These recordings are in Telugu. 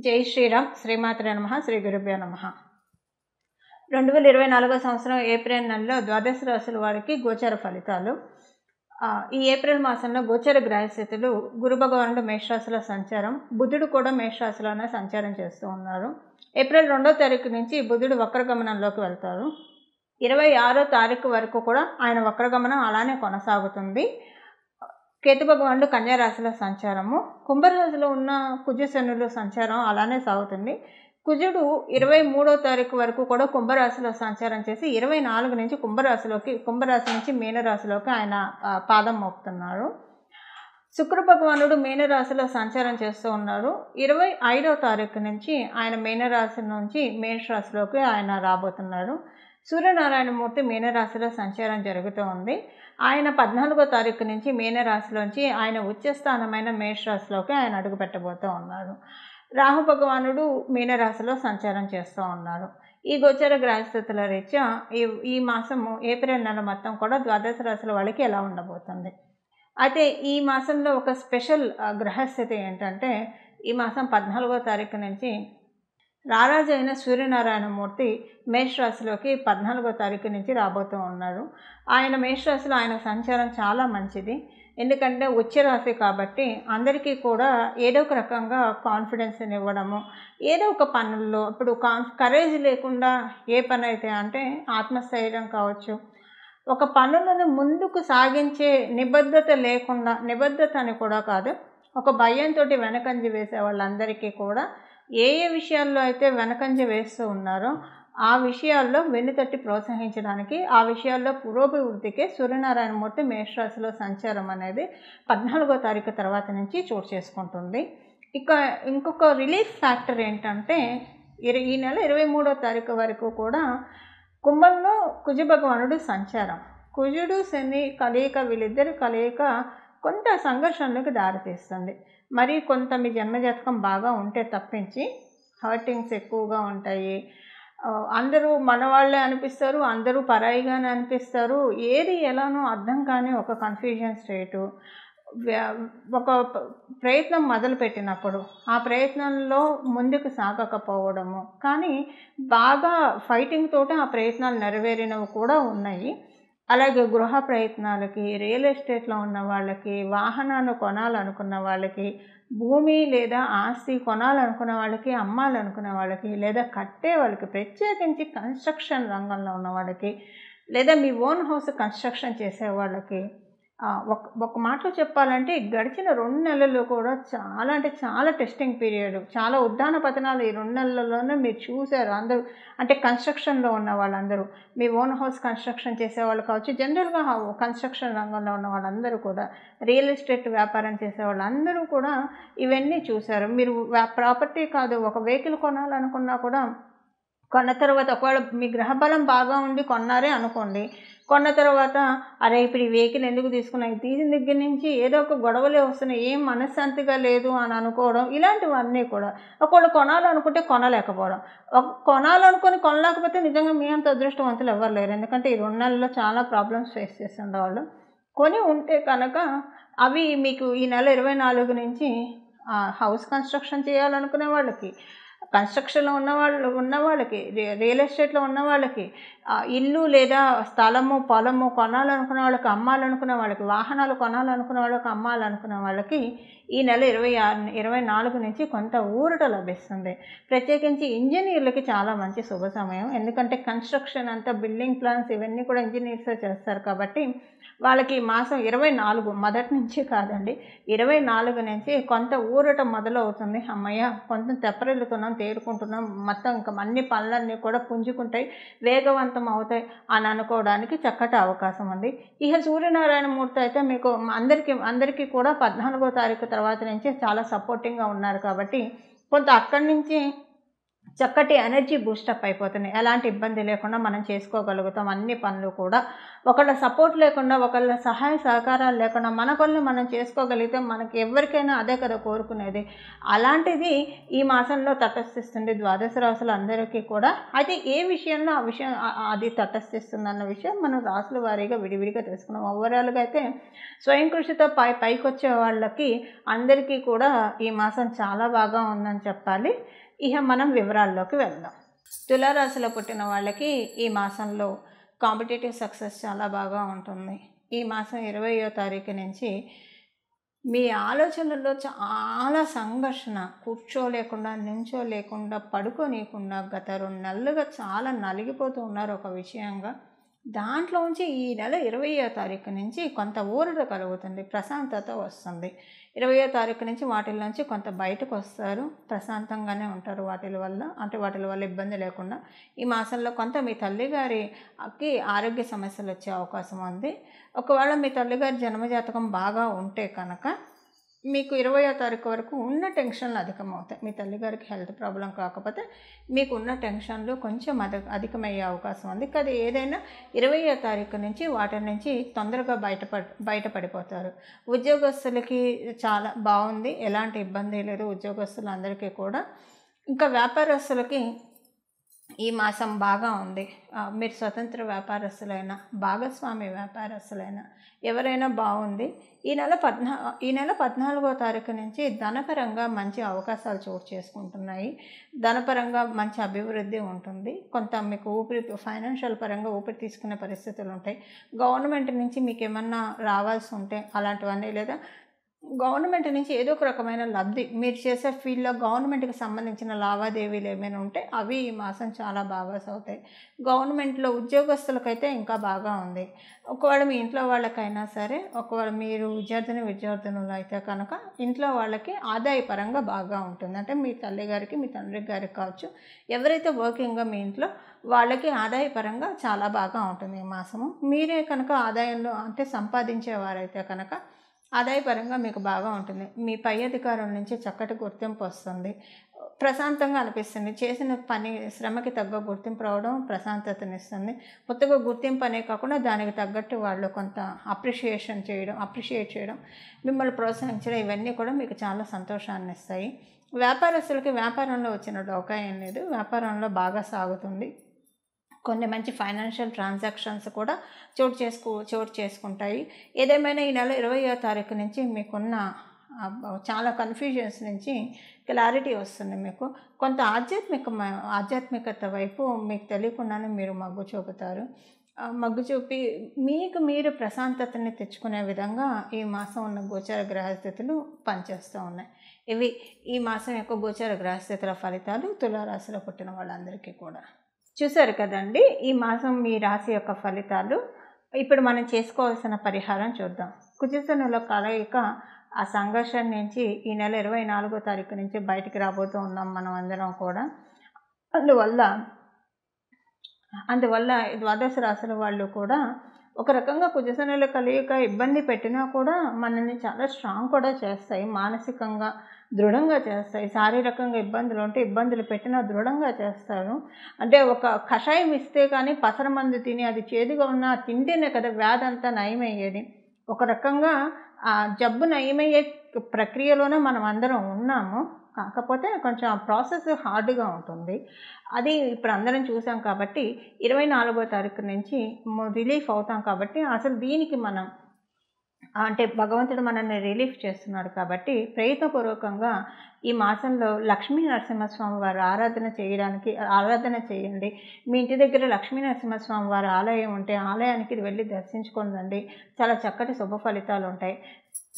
జై శ్రీరామ్. శ్రీమాత్రే నమః. శ్రీ గురుభ్యో నమః. 2024 సంవత్సరం ఏప్రిల్ నెలలో ద్వాదశ రాశుల వారికి గోచర ఫలితాలు. ఈ ఏప్రిల్ మాసంలో గోచర గ్రహస్థితులు గురు భగవానుడు మేషరాశిలో సంచారం, బుధుడు కూడా మేషరాశిలోనే సంచారం చేస్తూ ఉన్నారు. ఏప్రిల్ 2వ తారీఖు నుంచి బుధుడు వక్రగమనంలోకి వెళ్తారు. 26వ తారీఖు వరకు కూడా ఆయన వక్రగమనం అలానే కొనసాగుతుంది. కేతు భగవానుడు కన్యా రాశిలో సంచారము, కుంభరాశిలో ఉన్న కుజశనులు సంచారం అలానే సాగుతుంది. కుజుడు 23వ తారీఖు వరకు కూడా కుంభరాశిలో సంచారం చేసి 24 నుంచి కుంభరాశి నుంచి మీనరాశిలోకి ఆయన పాదం మోపుతున్నారు. శుక్ర భగవానుడు మీనరాశిలో సంచారం చేస్తూ ఉన్నారు. 25వ తారీఖు నుంచి ఆయన మీనరాశి నుంచి మేషరాశిలోకి ఆయన రాబోతున్నారు. సూర్యనారాయణమూర్తి మీనరాశిలో సంచారం జరుగుతూ ఉంది. ఆయన 14వ తారీఖు నుంచి మీనరాశిలోంచి ఆయన ఉచ్చస్థానమైన మేషరాశిలోకి ఆయన అడుగు పెట్టబోతూ ఉన్నారు. రాహు భగవానుడు మీనరాశిలో సంచారం చేస్తూ ఉన్నారు. ఈ గోచర గ్రహస్థితుల రీత్యా ఈ మాసము ఏప్రిల్ నెల మొత్తం కూడా ద్వాదశ రాశుల వాళ్ళకి ఎలా ఉండబోతుంది. అయితే ఈ మాసంలో ఒక స్పెషల్ గ్రహస్థితి ఏంటంటే, ఈ మాసం 14వ తారీఖు నుంచి రారాజు అయిన సూర్యనారాయణమూర్తి మేషరాశిలోకి 14వ తారీఖు నుంచి రాబోతూ ఉన్నారు. ఆయన మేషరాశిలో ఆయన సంచారం చాలా మంచిది. ఎందుకంటే ఉచ్చరాశి కాబట్టి అందరికీ కూడా ఏదో ఒక రకంగా కాన్ఫిడెన్స్ని ఇవ్వడము, ఏదో ఒక పనుల్లో ఇప్పుడు కరేజ్ లేకుండా ఏ పని అయితే అంటే ఆత్మస్థైర్యం కావచ్చు, ఒక పనులను ముందుకు సాగించే నిబద్ధత లేకుండా, నిబద్ధత అని కూడా కాదు, ఒక భయంతో వెనకంజ వేసే వాళ్ళందరికీ కూడా ఏ విషయాల్లో అయితే వెనకంజ వేస్తూ ఉన్నారో ఆ విషయాల్లో వెన్నుతట్టి ప్రోత్సహించడానికి, ఆ విషయాల్లో పురోభివృద్ధికి సూర్యనారాయణమూర్తి మేషరాశిలో సంచారం అనేది 14వ తారీఖు తర్వాత నుంచి చోటు చేసుకుంటుంది. ఇక ఇంకొక రిలీఫ్ ఫ్యాక్టర్ ఏంటంటే, ఈ నెల 23వ తారీఖు వరకు కూడా కుంభంలో కుజ భగవానుడు సంచారం, కుజుడు శని కలయిక, వీళ్ళిద్దరి కలయిక కొంత సంఘర్షణలకు దారితీస్తుంది. మరి కొంత మీ జన్మజాతకం బాగా ఉంటే తప్పించి హర్టింగ్స్ ఎక్కువగా ఉంటాయి. అందరూ మనవాళ్లే అనిపిస్తారు, అందరూ పరాయిగానే అనిపిస్తారు. ఏది ఎలానో అర్థం కాని ఒక కన్ఫ్యూజన్ స్టేటు. ఒక ప్రయత్నం మొదలుపెట్టినప్పుడు ఆ ప్రయత్నంలో ముందుకు సాగకపోవడము, కానీ బాగా ఫైటింగ్ తోటి ఆ ప్రయత్నాలు నెరవేరినవి కూడా ఉన్నాయి. అలాగే గృహ ప్రయత్నాలకి, రియల్ ఎస్టేట్లో ఉన్న వాళ్ళకి, వాహనాన్ని కొనాలనుకున్న వాళ్ళకి, భూమి లేదా ఆస్తి కొనాలనుకునే వాళ్ళకి, అమ్మాలనుకునే వాళ్ళకి, లేదా కట్టే వాళ్ళకి, ప్రత్యేకించి కన్స్ట్రక్షన్ రంగంలో ఉన్న వాళ్ళకి, లేదా మీ ఓన్ హౌస్ కన్స్ట్రక్షన్ చేసే వాళ్ళకి, ఒక మాటలో చెప్పాలంటే గడిచిన 2 నెలలు కూడా చాలా అంటే చాలా టెస్టింగ్ పీరియడ్, చాలా ఉద్దాన పతనాలు ఈ 2 నెలల్లోనే మీరు చూశారు అందరూ. అంటే కన్స్ట్రక్షన్లో ఉన్న వాళ్ళందరూ, మీ ఓన్ హౌస్ కన్స్ట్రక్షన్ చేసేవాళ్ళు కావచ్చు, జనరల్గా కన్స్ట్రక్షన్ రంగంలో ఉన్న వాళ్ళందరూ కూడా, రియల్ ఎస్టేట్ వ్యాపారం చేసే వాళ్ళందరూ కూడా ఇవన్నీ చూశారు. మీరు ప్రాపర్టీ కాదు, ఒక వెహికల్ కొనాలనుకున్నా కూడా కొన్న తర్వాత ఒకవేళ మీ గ్రహబలం బాగా ఉండి కొన్నారే అనుకోండి, కొన్న తర్వాత అరే ఇప్పుడు ఈ వెహికల్ ఎందుకు తీసుకున్నాయి, తీసిన దగ్గర నుంచి ఏదో ఒక గొడవలే వస్తున్నాయి, ఏం మనశ్శాంతిగా లేదు అని అనుకోవడం, ఇలాంటివన్నీ కూడా. ఒకవేళ కొనాలనుకుంటే కొనలేకపోవడం, కొనాలనుకొని కొనలేకపోతే నిజంగా మీ అంత అదృష్టవంతులు ఎవరు లేరు. ఎందుకంటే ఈ 2 నెలల్లో చాలా ప్రాబ్లమ్స్ ఫేస్ చేస్తుండేవాళ్ళు. కొని ఉంటే కనుక అవి మీకు ఈ నెల 24 నుంచి హౌస్ కన్స్ట్రక్షన్ చేయాలనుకునే వాళ్ళకి, కన్స్ట్రక్షన్లో ఉన్న వాళ్ళకి, రియల్ ఎస్టేట్లో ఉన్న వాళ్ళకి, ఇల్లు లేదా స్థలము పొలము కొనాలనుకునే వాళ్ళకి, అమ్మాలనుకునే వాళ్ళకి, వాహనాలు కొనాలనుకునే వాళ్ళకి, అమ్మాలనుకునే వాళ్ళకి ఈ నెల 24 నుంచి కొంత ఊరట లభిస్తుంది. ప్రత్యేకించి ఇంజనీర్లకి చాలా మంచి శుభ సమయం. ఎందుకంటే కన్స్ట్రక్షన్ అంతా, బిల్డింగ్ ప్లాన్స్ ఇవన్నీ కూడా ఇంజనీర్సే చేస్తారు కాబట్టి వాళ్ళకి ఈ మాసం 24 మొదటి నుంచి కాదండి, 24 నుంచి కొంత ఊరట మొదలవుతుంది. అమ్మయ్య కొంత తెప్పరిల్లుతున్నాం, తేరుకుంటున్నాం, మొత్తం ఇంకా అన్ని పనులన్నీ కూడా పుంజుకుంటాయి, వేగవంతం అవుతాయి అని అనుకోవడానికి చక్కటి అవకాశం ఉంది. ఇక సూర్యనారాయణమూర్తి అయితే మీకు అందరికీ కూడా 14వ తారీఖు తర్వాత నుంచి చాలా సపోర్టింగ్గా ఉన్నారు కాబట్టి కొంత అక్కడి నుంచి చక్కటి ఎనర్జీ బూస్టప్ అయిపోతున్నాయి. ఎలాంటి ఇబ్బంది లేకుండా మనం చేసుకోగలుగుతాం అన్ని పనులు కూడా. ఒకళ్ళ సపోర్ట్ లేకుండా, ఒకళ్ళ సహాయ సహకారాలు లేకుండా మన పనులు మనం చేసుకోగలిగితే మనకి ఎవరికైనా అదే కదా కోరుకునేది. అలాంటిది ఈ మాసంలో తటస్థిస్తుంది ద్వాదశ రాశులు అందరికీ కూడా. అయితే ఏ విషయంలో ఆ విషయం అది తటస్థిస్తుందన్న విషయం మనం రాశుల వారీగా విడివిడిగా తెలుసుకున్నాం. ఓవరాల్గా అయితే స్వయం కృషితో పైకొచ్చే వాళ్ళకి అందరికీ కూడా ఈ మాసం చాలా బాగా ఉందని చెప్పాలి. ఇక మనం వివరాల్లోకి వెళ్దాం. తులారాశిలో పుట్టిన వాళ్ళకి ఈ మాసంలో కాంపిటేటివ్ సక్సెస్ చాలా బాగా ఉంటుంది. ఈ మాసం 20వ తారీఖు నుంచి మీ ఆలోచనల్లో చాలా సంఘర్షణ, కూర్చోలేకుండా, నించోలేకుండా, పడుకోనీయకుండా గత 2 నెలలుగా చాలా నలిగిపోతూ ఉన్నారు ఒక విషయంగా. దాంట్లోంచి ఈ నెల 20వ తారీఖు నుంచి కొంత ఊరట కలుగుతుంది, ప్రశాంతత వస్తుంది. 20వ తారీఖు నుంచి వాటిల్లోంచి కొంత బయటకు వస్తారు, ప్రశాంతంగానే ఉంటారు వాటి వల్ల ఇబ్బంది లేకుండా. ఈ మాసంలో కొంత మీ తల్లిగారికి ఆరోగ్య సమస్యలు వచ్చే అవకాశం ఉంది. ఒకవేళ మీ తల్లిగారి జన్మజాతకం బాగా ఉంటే కనుక మీకు 20వ తారీఖు వరకు ఉన్న టెన్షన్లు అధికమవుతాయి. మీ తల్లిగారికి హెల్త్ ప్రాబ్లం కాకపోతే మీకు ఉన్న టెన్షన్లు కొంచెం అధికమయ్యే అవకాశం ఉంది. కానీ ఏదైనా 20వ తారీఖు నుంచి వాటి నుంచి తొందరగా బయటపడిపోతారు. ఉద్యోగస్తులకి చాలా బాగుంది, ఎలాంటి ఇబ్బంది లేదు ఉద్యోగస్తులందరికీ కూడా. ఇంకా వ్యాపారస్తులకి ఈ మాసం బాగా ఉంది. మీరు స్వతంత్ర వ్యాపారస్తులైనా, భాగస్వామి వ్యాపారస్తులైనా ఎవరైనా బాగుంది. ఈ నెల 14వ తారీఖు నుంచి ధనపరంగా మంచి అవకాశాలు చోటు చేసుకుంటున్నాయి. ధనపరంగా మంచి అభివృద్ధి ఉంటుంది. కొంత మీకు ఫైనాన్షియల్ పరంగా ఊపిరి తీసుకునే పరిస్థితులు ఉంటాయి. గవర్నమెంట్ నుంచి మీకు ఏమన్నా రావాల్సి ఉంటే అలాంటివన్నీ, లేదా గవర్నమెంట్ నుంచి ఏదో ఒక రకమైన లబ్ధి, మీరు చేసే ఫీల్డ్లో గవర్నమెంట్కి సంబంధించిన లావాదేవీలు ఏమైనా ఉంటే అవి ఈ మాసం చాలా బాగా అవుతాయి. గవర్నమెంట్లో ఉద్యోగస్తులకైతే ఇంకా బాగా ఉంది. ఒకవేళ మీ ఇంట్లో వాళ్ళకైనా సరే, ఒకవేళ మీరు విద్యార్థినులు అయితే కనుక ఇంట్లో వాళ్ళకి ఆదాయపరంగా బాగా ఉంటుంది. అంటే మీ తల్లిగారికి, మీ తండ్రి గారికి కావచ్చు, ఎవరైతే వర్కింగ్గా మీ ఇంట్లో వాళ్ళకి ఆదాయపరంగా చాలా బాగా ఉంటుంది ఈ మాసము. మీరే కనుక ఆదాయంలో అంటే సంపాదించేవారైతే కనుక ఆదాయపరంగా మీకు బాగా ఉంటుంది. మీ పై అధికారుల నుంచి చక్కటి గుర్తింపు వస్తుంది, ప్రశాంతంగా అనిపిస్తుంది. చేసిన శ్రమకి తగ్గ గుర్తింపు రావడం ప్రశాంతతనిస్తుంది. కొత్తగా గుర్తింపు అనే కాకుండా దానికి తగ్గట్టు వాళ్ళు కొంత అప్రిషియేట్ చేయడం, మిమ్మల్ని ప్రోత్సహించడం, ఇవన్నీ కూడా మీకు చాలా సంతోషాన్ని ఇస్తాయి. వ్యాపారస్తులకి వ్యాపారంలో వచ్చిన డోకా ఏం లేదు, వ్యాపారంలో బాగా సాగుతుంది. కొన్ని మంచి ఫైనాన్షియల్ ట్రాన్సాక్షన్స్ కూడా చోటు చేసుకుంటాయి. ఏదేమైనా ఈ నెల 20వ తారీఖు నుంచి మీకున్న చాలా కన్ఫ్యూజన్స్ నుంచి క్లారిటీ వస్తుంది. మీకు కొంత ఆధ్యాత్మికత వైపు మీకు తెలియకుండానే మీరు మగ్గు చూపి మీకు మీరు ప్రశాంతతని తెచ్చుకునే విధంగా ఈ మాసం ఉన్న గోచర గ్రహస్థితులు పనిచేస్తూ ఉన్నాయి. ఇవి ఈ మాసం యొక్క గోచర గ్రహస్థితుల ఫలితాలు తులారాశిలో పుట్టిన వాళ్ళందరికీ కూడా. చూశారు కదండి ఈ మాసం మీ రాశి యొక్క ఫలితాలు. ఇప్పుడు మనం చేసుకోవాల్సిన పరిహారం చూద్దాం. కుజశనుల కలయిక ఆ సంఘర్షణ నుంచి ఈ నెల 24వ తారీఖు నుంచి బయటికి రాబోతూ ఉన్నాం మనం అందరం కూడా. అందువల్ల ద్వాదశ రాశుల వాళ్ళు కూడా ఒక రకంగా కుజశనుల కలయిక ఇబ్బంది పెట్టినా కూడా మనల్ని చాలా స్ట్రాంగ్ కూడా చేస్తాయి, మానసికంగా దృఢంగా చేస్తాయి. శారీరకంగా ఇబ్బందులు ఉంటే ఇబ్బందులు పెట్టినా దృఢంగా చేస్తారు. అంటే ఒక కషాయం ఇస్తే కానీ పసరమందు తిని అది చేదుగా ఉన్న తింటేనే కదా వ్యాధి అంతా నయమయ్యేది. ఒక రకంగా ఆ జబ్బు నయమయ్యే ప్రక్రియలోనే మనం అందరం ఉన్నాము. కాకపోతే కొంచెం ఆ ప్రాసెస్ హార్డ్గా ఉంటుంది. అది ఇప్పుడు అందరం చూసాం కాబట్టి 24వ తారీఖు నుంచి రిలీఫ్ అవుతాం. కాబట్టి అసలు దీనికి మనం అంటే భగవంతుడు మనల్ని రిలీఫ్ చేస్తున్నాడు కాబట్టి ప్రయత్నపూర్వకంగా ఈ మాసంలో లక్ష్మీ నరసింహస్వామి వారి ఆరాధన చేయండి. మీ ఇంటి దగ్గర లక్ష్మీ నరసింహస్వామి వారి ఆలయం ఉంటే ఆలయానికి వెళ్ళి దర్శించుకొని రండి. చాలా చక్కటి శుభ ఫలితాలు ఉంటాయి.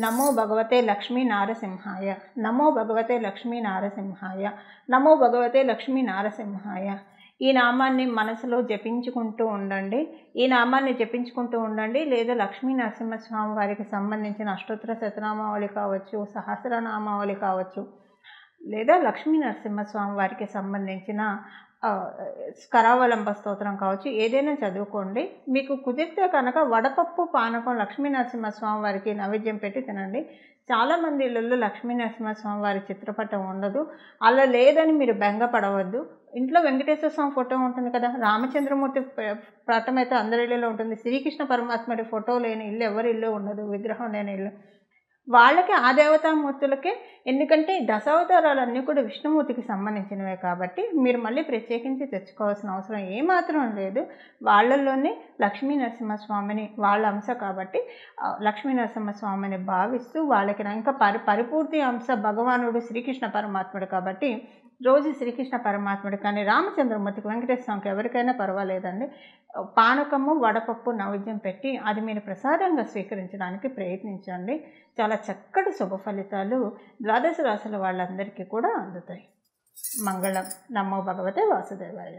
నమో భగవతే లక్ష్మీ నారసింహాయ, నమో భగవతే లక్ష్మీ నారసింహాయ, నమో భగవతే లక్ష్మీ నారసింహాయ. ఈ నామాన్ని మనసులో జపించుకుంటూ ఉండండి. లేదా లక్ష్మీ నరసింహస్వామి వారికి సంబంధించిన అష్టోత్తర శతనామావళి కావచ్చు, సహస్రనామావళి కావచ్చు, లేదా లక్ష్మీ నరసింహస్వామి వారికి సంబంధించిన కరావలంబ స్తోత్రం కావచ్చు, ఏదైనా చదువుకోండి. మీకు కుదిరితే కనుక వడపప్పు, పానకం లక్ష్మీ నరసింహస్వామి వారికి నైవేద్యం పెట్టి తినండి. చాలామంది ఇళ్ళల్లో లక్ష్మీ నరసింహస్వామి వారి చిత్రపటం ఉండదు. అలా లేదని మీరు బెంగపడవద్దు. ఇంట్లో వెంకటేశ్వర స్వామి ఫోటో ఉంటుంది కదా, రామచంద్రమూర్తి పటం అయితే అందరి ఇళ్ళలో ఉంటుంది. శ్రీకృష్ణ పరమాత్ముడి ఫోటో లేని ఇల్లు ఎవరి ఇల్లు ఉండదు, విగ్రహం లేని ఇల్లు. వాళ్ళకి ఆ దేవతామూర్తులకే, ఎందుకంటే దశావతారాలన్నీ కూడా విష్ణుమూర్తికి సంబంధించినవే కాబట్టి మీరు మళ్ళీ ప్రత్యేకించి తెచ్చుకోవాల్సిన అవసరం ఏమాత్రం లేదు. వాళ్ళల్లోనే లక్ష్మీ నరసింహస్వామిని వాళ్ళ అంశ కాబట్టి లక్ష్మీ నరసింహస్వామిని భావిస్తూ వాళ్ళకి ఇంకా పరిపూర్తి అంశ భగవానుడు శ్రీకృష్ణ పరమాత్ముడు కాబట్టి రోజు శ్రీకృష్ణ పరమాత్ముడు కానీ రామచంద్రమూర్తికి, వెంకటేశ్వర స్వామికి ఎవరికైనా పర్వాలేదండి. పానకము, వడపప్పు నైవేద్యం పెట్టి అది మీరు ప్రసాదంగా స్వీకరించడానికి ప్రయత్నించండి. చాలా చక్కటి శుభ ఫలితాలు ద్వాదశ రాశుల వాళ్ళందరికీ కూడా అందుతాయి. మంగళం. నమో భగవతే వాసుదేవాయ.